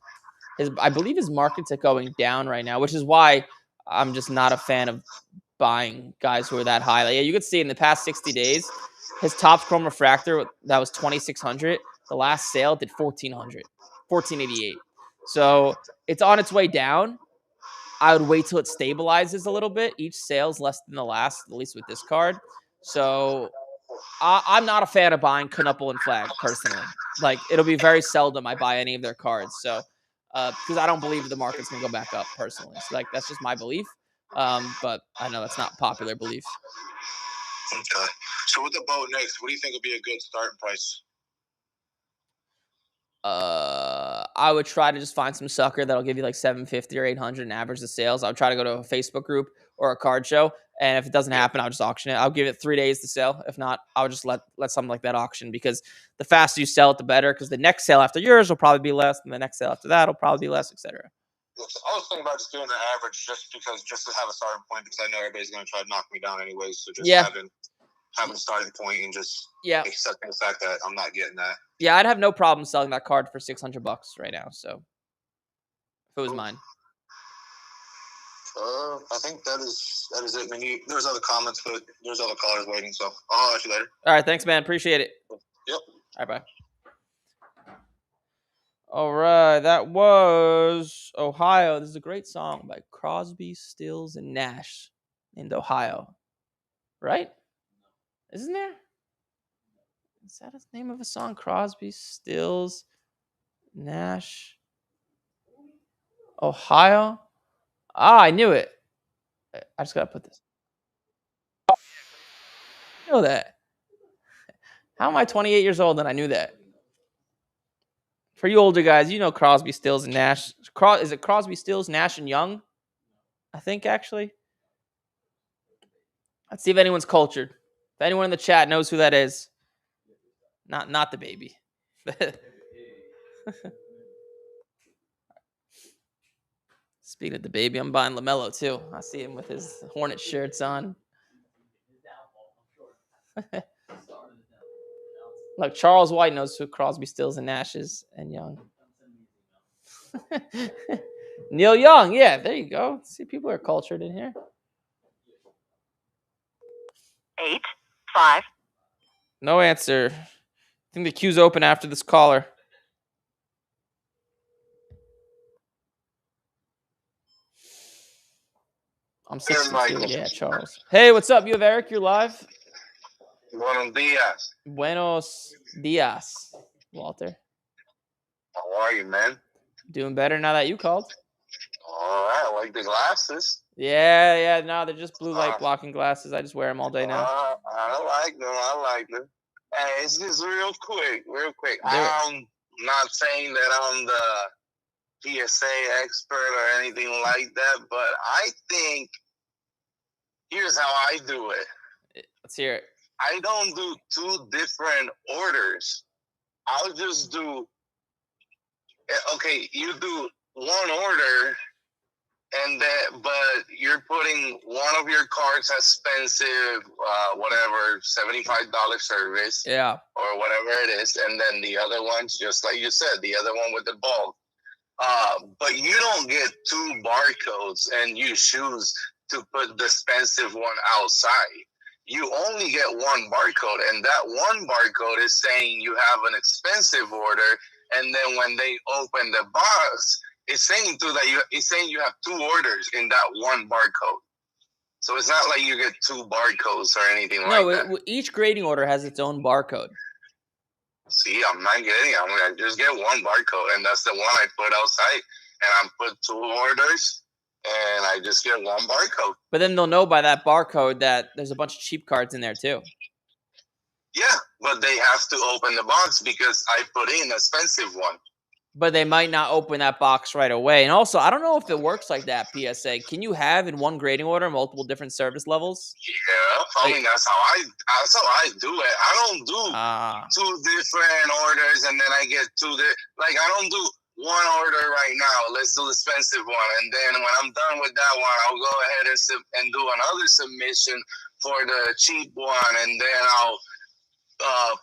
I believe his markets are going down right now, which is why I'm just not a fan of buying guys who are that high. Like, yeah, you could see in the past 60 days, his Topps Chrome Refractor that was 2,600. The last sale did 1,400, 1,488. So it's on its way down. I would wait till it stabilizes a little bit. Each sale's less than the last, at least with this card. So I'm not a fan of buying Knuppel and Flag personally. Like, it'll be very seldom I buy any of their cards. So because I don't believe the market's gonna go back up personally. So like that's just my belief. But I know that's not popular belief. Okay. So with the Bo Nix, what do you think would be a good starting price? I would try to just find some sucker that'll give you like 750 or 800 and average the sales. I would try to go to a Facebook group or a card show, and if it doesn't happen, I'll just auction it. I'll give it 3 days to sell. If not, I'll just let something like that auction, because the faster you sell it, the better. Because the next sale after yours will probably be less, and the next sale after that will probably be less, etc. I was thinking about just doing the average, just to have a starting point, because I know everybody's going to try to knock me down anyways. So just having a starting point and just accepting the fact that I'm not getting that. Yeah, I'd have no problem selling that card for $600 right now. So If it was mine. I think that is it. I mean, there's other comments, but there's other callers waiting, so I'll ask you later. All right, thanks, man. Appreciate it. Yep. All right, bye. All right, that was Ohio. This is a great song by Crosby, Stills, and Nash named Ohio. Right? Isn't there? Is that the name of a song? Crosby, Stills, Nash, Ohio? Ah, I knew it. I just got to put this. I know that. How am I 28 years old and I knew that? For you older guys, you know Crosby, Stills, and Nash. Is it Crosby, Stills, Nash, and Young? I think, actually. Let's see if anyone's cultured. If anyone in the chat knows who that is. Not the baby. Speaking of the baby, I'm buying LaMelo too. I see him with his Hornet shirts on. Look, Charles White knows who Crosby, Stills, and Nash is, and Young. Neil Young, yeah, there you go. See, people are cultured in here. 8, 5. No answer. I think the queue's open after this caller. I'm 62. Yeah, Charles. Hey, what's up? You have Eric? You're live? Buenos dias. Buenos dias, Walter. How are you, man? Doing better now that you called. All right, I like the glasses. Yeah. No, they're just blue light blocking glasses. I just wear them all day now. I like them. Hey, it's just real quick. I'm not saying that I'm the PSA expert or anything like that, but I think here's how I do it. Let's hear it. I don't do 2 different orders. I'll just do, okay, you do one order, and that, but you're putting one of your cards expensive, whatever, $75 service, yeah, or whatever it is, and then the other one's just like you said, the other one with the bulk. But you don't get 2 barcodes and you choose to put the expensive one outside. You only get 1 barcode, and that 1 barcode is saying you have an expensive order, and then when they open the box, it's saying you have 2 orders in that 1 barcode. So it's not like you get 2 barcodes or anything like that. No, each grading order has its own barcode. See, I'm not getting it. I just get 1 barcode, and that's the one I put outside, and I put 2 orders, and I just get 1 barcode. But then they'll know by that barcode that there's a bunch of cheap cards in there too. Yeah, but they have to open the box because I put in an expensive one. But they might not open that box right away. And also, I don't know if it works like that, PSA. Can you have in one grading order multiple different service levels? Yeah, I mean, that's how I do it. I don't do 2 different orders and then I get 2 like I don't do 1 order right now. Let's do the expensive one, and then when I'm done with that one, I'll go ahead and do another submission for the cheap one, and then I'll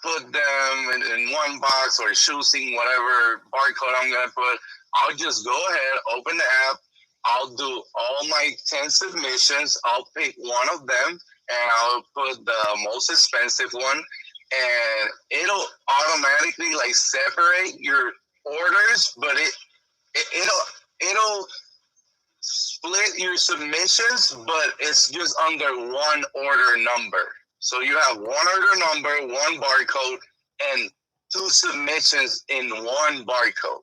put them in 1 box or choosing whatever barcode I'm going to put. I'll just go ahead, open the app. I'll do all my 10 submissions. I'll pick one of them, and I'll put the most expensive one. And it'll automatically like separate your orders, but it'll split your submissions, but it's just under 1 order number. So you have 1 order number, 1 barcode, and 2 submissions in 1 barcode.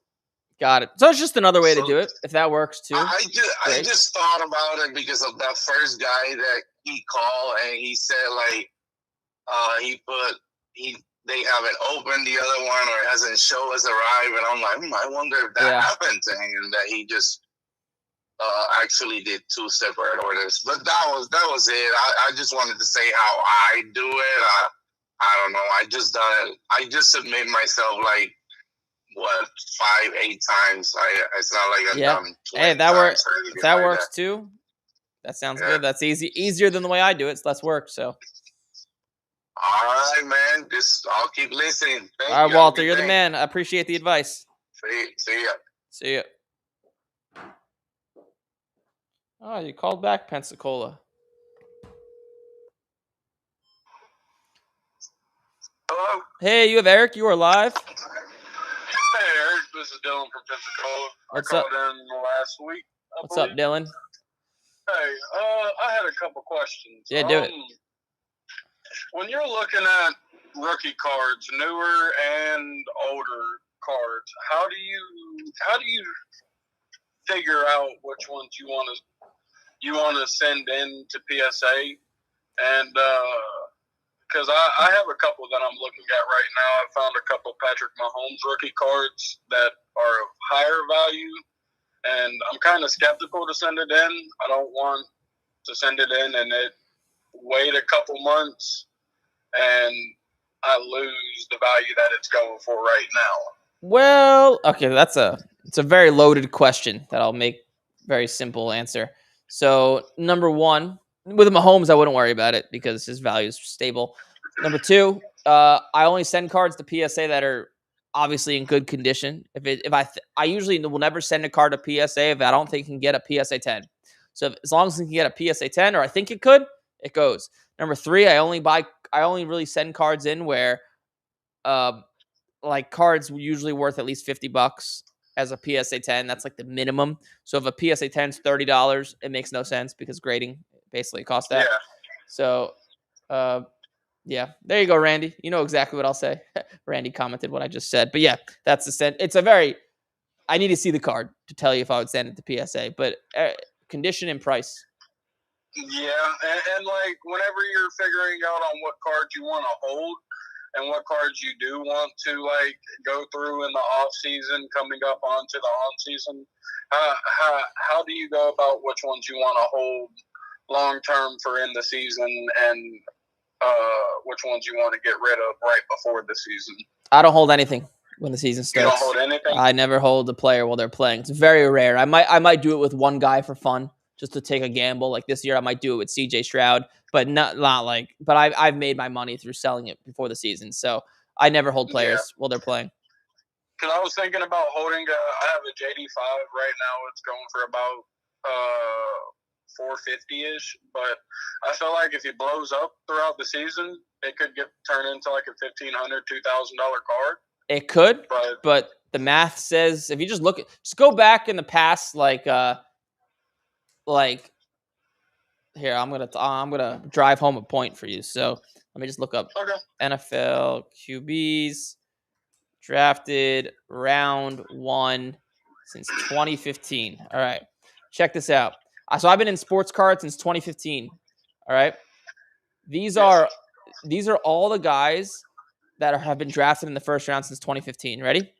Got it. So it's just another way to do it, if that works too. I just thought about it because of that first guy that he called, and he said like they haven't opened the other one, or it hasn't shown us arrived, and I'm like, I wonder if that happened to him, and that he just actually did 2 separate orders. But that was it. I just wanted to say how I do it. I don't know. I just submit myself like 5, 8 times. It's not like I've done 20 Hey, that works. If that works too. That sounds good. That's easier than the way I do it. It's less work. So. All right, man. I'll keep listening. All right, Walter, you're the man. I appreciate the advice. See ya. See ya. Oh, you called back, Pensacola. Hello. Hey, you have Eric. You are live. Hey, Eric. This is Dylan from Pensacola. What's I up? called in last week. What's up, Dylan? Hey, I had a couple questions. Yeah, do it. When you're looking at rookie cards, newer and older cards, how do you figure out which ones you want to send in to PSA? And because I have a couple that I'm looking at right now. I found a couple Patrick Mahomes rookie cards that are of higher value, and I'm kind of skeptical to send it in. I don't want to send it in and it wait a couple months and I lose the value that it's going for right now. Well, okay, it's a very loaded question that I'll make very simple answer. So, number one, with Mahomes, I wouldn't worry about it because his value is stable. Number two, I only send cards to PSA that are obviously in good condition. I usually will never send a card to PSA if I don't think it can get a PSA 10. So as long as it can get a PSA 10, or I think it could, it goes. Number three, I only really send cards in where like cards usually worth at least $50 as a PSA 10. That's like the minimum. So if a PSA 10 is $30, it makes no sense because grading basically costs that. Yeah. So, yeah, there you go, Randy. You know exactly what I'll say. Randy commented what I just said, but yeah, that's the sense. It's a very. I need to see the card to tell you if I would send it to PSA, but condition and price. Yeah, and like whenever you're figuring out on what cards you want to hold and what cards you do want to like go through in the off season, coming up onto the on season, how do you go about which ones you want to hold long term for in the season and which ones you want to get rid of right before the season? I don't hold anything when the season starts. You don't hold anything? I never hold a player while they're playing. It's very rare. I might do it with one guy for fun, just to take a gamble. Like this year, I might do it with CJ Stroud, but not like. But I've made my money through selling it before the season, so I never hold players while they're playing. Because I was thinking about holding. I have a JD5 right now. It's going for about 450-ish, but I feel like if he blows up throughout the season, it could get turned into like a $1,500, $2,000 card. It could, but the math says if you just just go back in the past, like here, I'm gonna drive home a point for you. So let me just look up NFL QBs drafted round 1 since 2015. All right, check this out. So I've been in sports cards since 2015. All right, these are all the guys that have been drafted in the first round since 2015. Ready?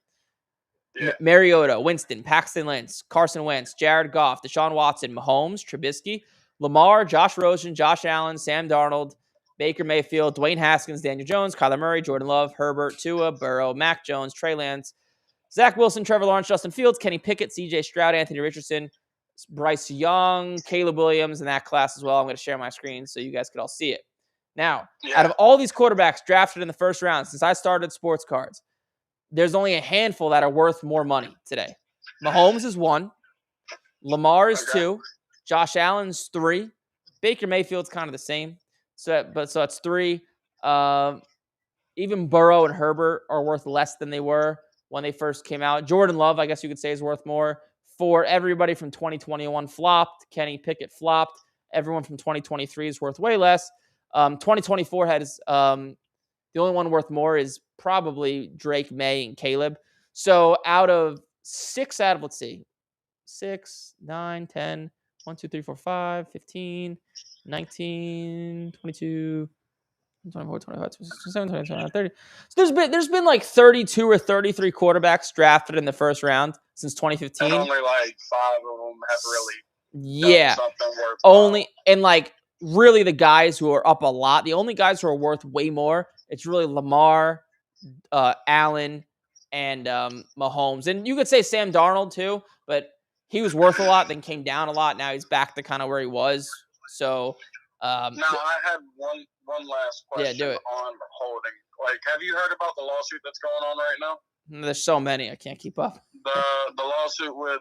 Yeah. Mariota, Winston, Paxton Lynch, Carson Wentz, Jared Goff, Deshaun Watson, Mahomes, Trubisky, Lamar, Josh Rosen, Josh Allen, Sam Darnold, Baker Mayfield, Dwayne Haskins, Daniel Jones, Kyler Murray, Jordan Love, Herbert, Tua, Burrow, Mac Jones, Trey Lance, Zach Wilson, Trevor Lawrence, Justin Fields, Kenny Pickett, CJ Stroud, Anthony Richardson, Bryce Young, Caleb Williams in that class as well. I'm going to share my screen so you guys could all see it. Now, out of all these quarterbacks drafted in the first round since I started sports cards, there's only a handful that are worth more money today. Mahomes is 1. Lamar is 2. Josh Allen's 3. Baker Mayfield's kind of the same. So that's 3. Even Burrow and Herbert are worth less than they were when they first came out. Jordan Love, I guess you could say, is worth more. For everybody from 2021 flopped. Kenny Pickett flopped. Everyone from 2023 is worth way less. 2024 has the only one worth more is probably Drake, May, and Caleb. So let's see, 6, 9, 10, 1, 2, 3, 4, 5, 15, 19, 22, 24, 25, 26, 27, 28, 29, 30. So there's been like 32 or 33 quarterbacks drafted in the first round since 2015. And only like 5 of them have really done something worthwhile. Only, and like really the guys who are up a lot, the only guys who are worth way more, it's really Lamar, Allen, and Mahomes. And you could say Sam Darnold too, but he was worth a lot, then came down a lot. Now he's back to kind of where he was. So now I had one last question on holding. Like, have you heard about the lawsuit that's going on right now? There's so many, I can't keep up. The lawsuit with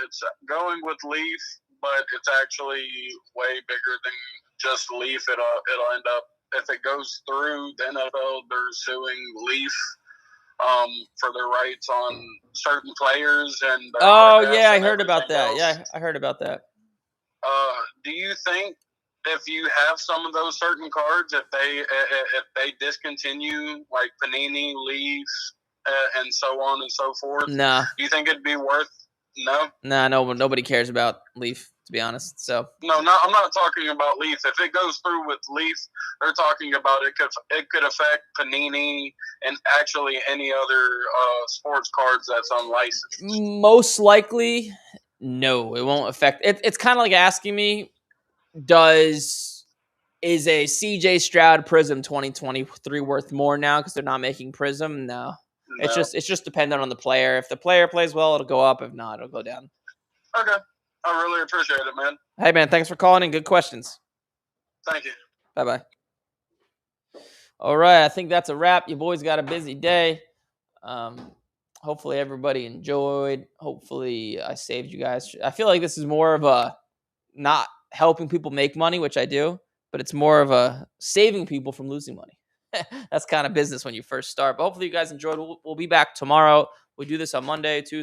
it's going with Leaf, but it's actually way bigger than just Leaf. It'll end up, if it goes through the NFL, they're suing Leaf for their rights on certain players and their Oh, yeah, I and heard about everything that. else. Yeah, I heard about that. Do you think if you have some of those certain cards, if they discontinue like Panini, Leaf, and so on and so forth, Nah, do you think it'd be worth? No, no, nobody cares about Leaf, to be honest. So no, I'm not talking about Leaf. If it goes through with Leaf, they're talking about it could affect Panini and actually any other sports cards that's unlicensed. most likely, no, it won't affect. It's kind of like asking me, is a CJ Stroud Prism 2023 worth more now because they're not making Prism? No. It's just dependent on the player. If the player plays well, it'll go up. If not, it'll go down. Okay. I really appreciate it, man. Hey, man, thanks for calling in. Good questions. Thank you. Bye-bye. All right, I think that's a wrap. You boys got a busy day. Hopefully everybody enjoyed. Hopefully I saved you guys. I feel like this is more of a not helping people make money, which I do, but it's more of a saving people from losing money. That's kind of business when you first start. But hopefully you guys enjoyed. We'll be back tomorrow. We do this on Monday, Tuesday.